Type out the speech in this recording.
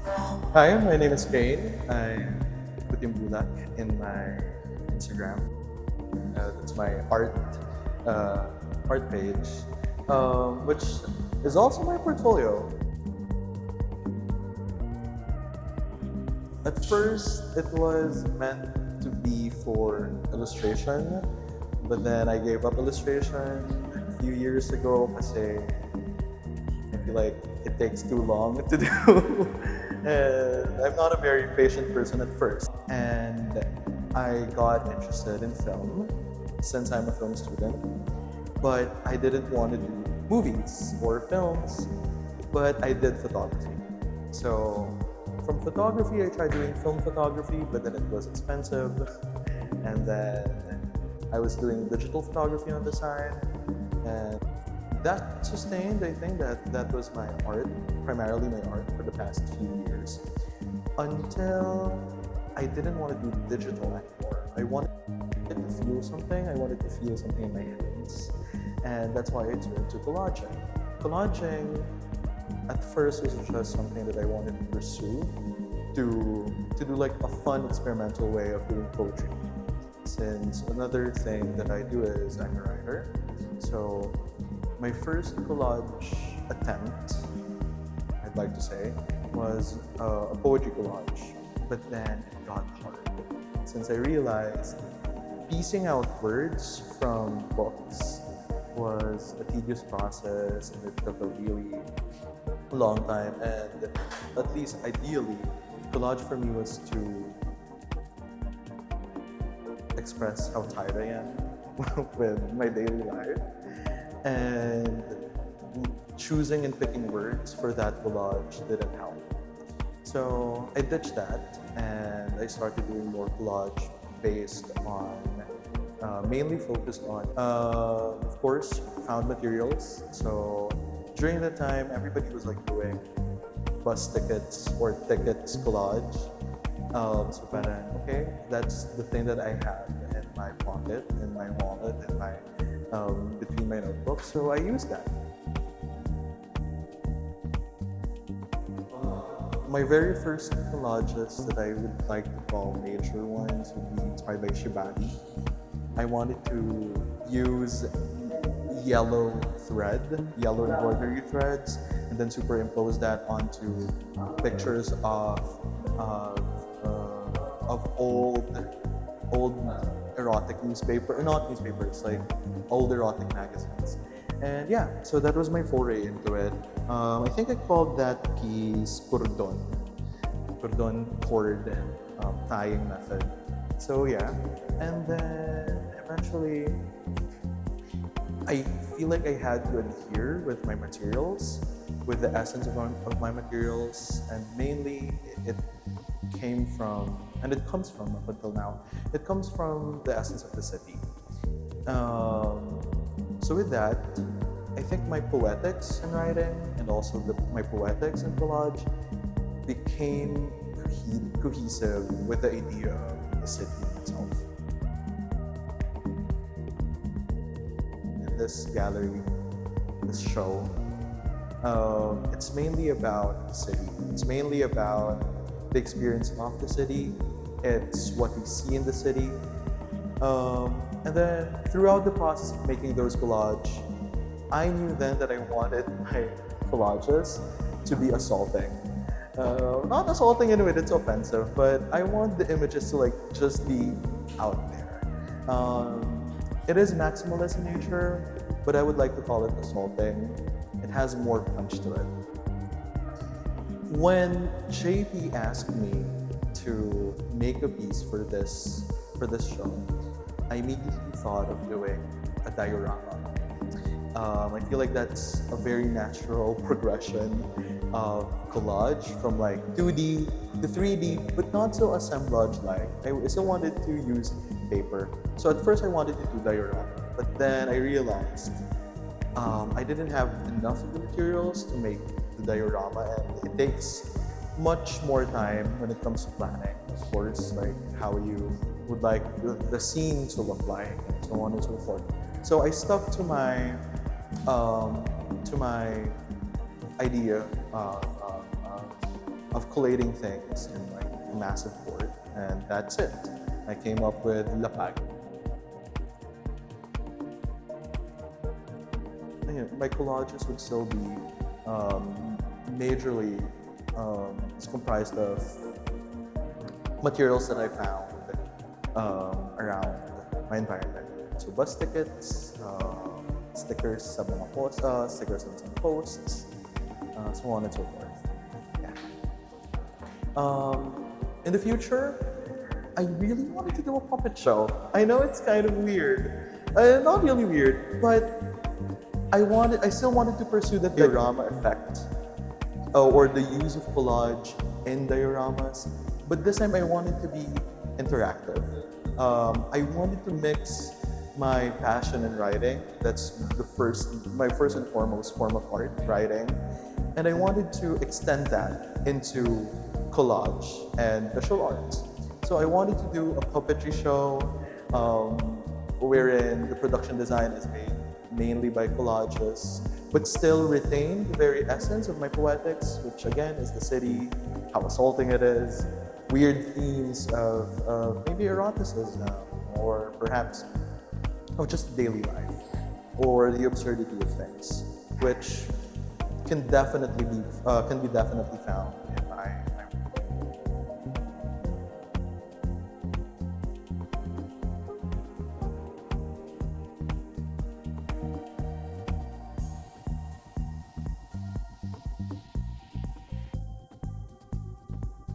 Hi, my name is Kane. I put yung bulak in my Instagram. That's my uh, art page, which is also my portfolio. At first, it was meant to be for illustration, but then I gave up illustration a few years ago kasi I feel like it takes too long to do. And I'm not a very patient person at first. And I got interested in film since I'm a film student. But I didn't want to do movies or films, but I did photography. So from photography, I tried doing film photography, but then it was expensive. And then I was doing digital photography on the side. And that sustained, I think that was my art, primarily my art for the past few years. Until I didn't want to do digital anymore. I wanted to feel something. I wanted to feel something in my hands. And that's why I turned to collaging. Collaging at first was just something that I wanted to pursue to do like a fun experimental way of doing poetry. Since another thing that I do is I'm a writer. So my first collage attempt, I'd like to say, was a poetry collage. But then it got hard since I realized piecing out words from books was a tedious process and it took a really long time. And at least ideally, collage for me was to express how tired I am with my daily life. And choosing and picking words for that collage didn't help. So I ditched that and I started doing more collage based on, mainly focused on, of course, found materials. So during that time, everybody was like doing bus tickets or tickets collage. So parang, okay, that's the thing that I have in my pocket, in my wallet, in my between my notebooks. So I use that. My very first collages that I would like to call major ones would be inspired by Shibari. I wanted to use yellow thread, yellow embroidery threads, and then superimpose that onto pictures of old erotic newspaper, not newspapers, like old erotic magazines. And yeah, so that was my foray into it. I think I called that piece cordon cord tying method. So yeah, and then eventually I feel like I had to adhere with my materials, with the essence of my materials, and mainly it came from, and it comes from up until now, it comes from the essence of the city. So with that, I think my poetics in writing and also my poetics in collage became cohesive with the idea of the city itself. In this gallery, this show, it's mainly about the city. It's mainly about the experience of the city. It's what we see in the city. And then throughout the process of making those collage, I knew then that I wanted my collages to be assaulting. Not assaulting in a way that's offensive, but I want the images to like just be out there. It is maximalist in nature, but I would like to call it assaulting. It has more punch to it. When JP asked me to make a piece for this show, I immediately thought of doing a diorama. I feel like that's a very natural progression of collage from like 2D to 3D, but not so assemblage-like. I still wanted to use paper. So at first I wanted to do diorama, but then I realized I didn't have enough of the materials to make the diorama, and it takes much more time when it comes to planning. Of course, like how you would like the scene to look like, and so on and so forth. So I stuck to my idea of collating things in like a massive board, and that's it. I came up with lapag. My collages would still be majorly it's comprised of materials that I found around my environment. So bus tickets, stickers sa mga stickers on some posts, so on and so forth. Yeah. In the future, I really wanted to do a puppet show. I know it's kind of weird. Not really weird, but I still wanted to pursue the diorama effect or the use of collage in dioramas, but this time I wanted to be interactive. I wanted to mix my passion in writing. That's my first and foremost form of art, writing, and I wanted to extend that into collage and visual arts. So I wanted to do a puppetry show wherein the production design is made mainly by collages, but still retain the very essence of my poetics, which again is the city, how assaulting it is, weird themes of maybe eroticism, or perhaps of just daily life, or the absurdity of things, which can be definitely found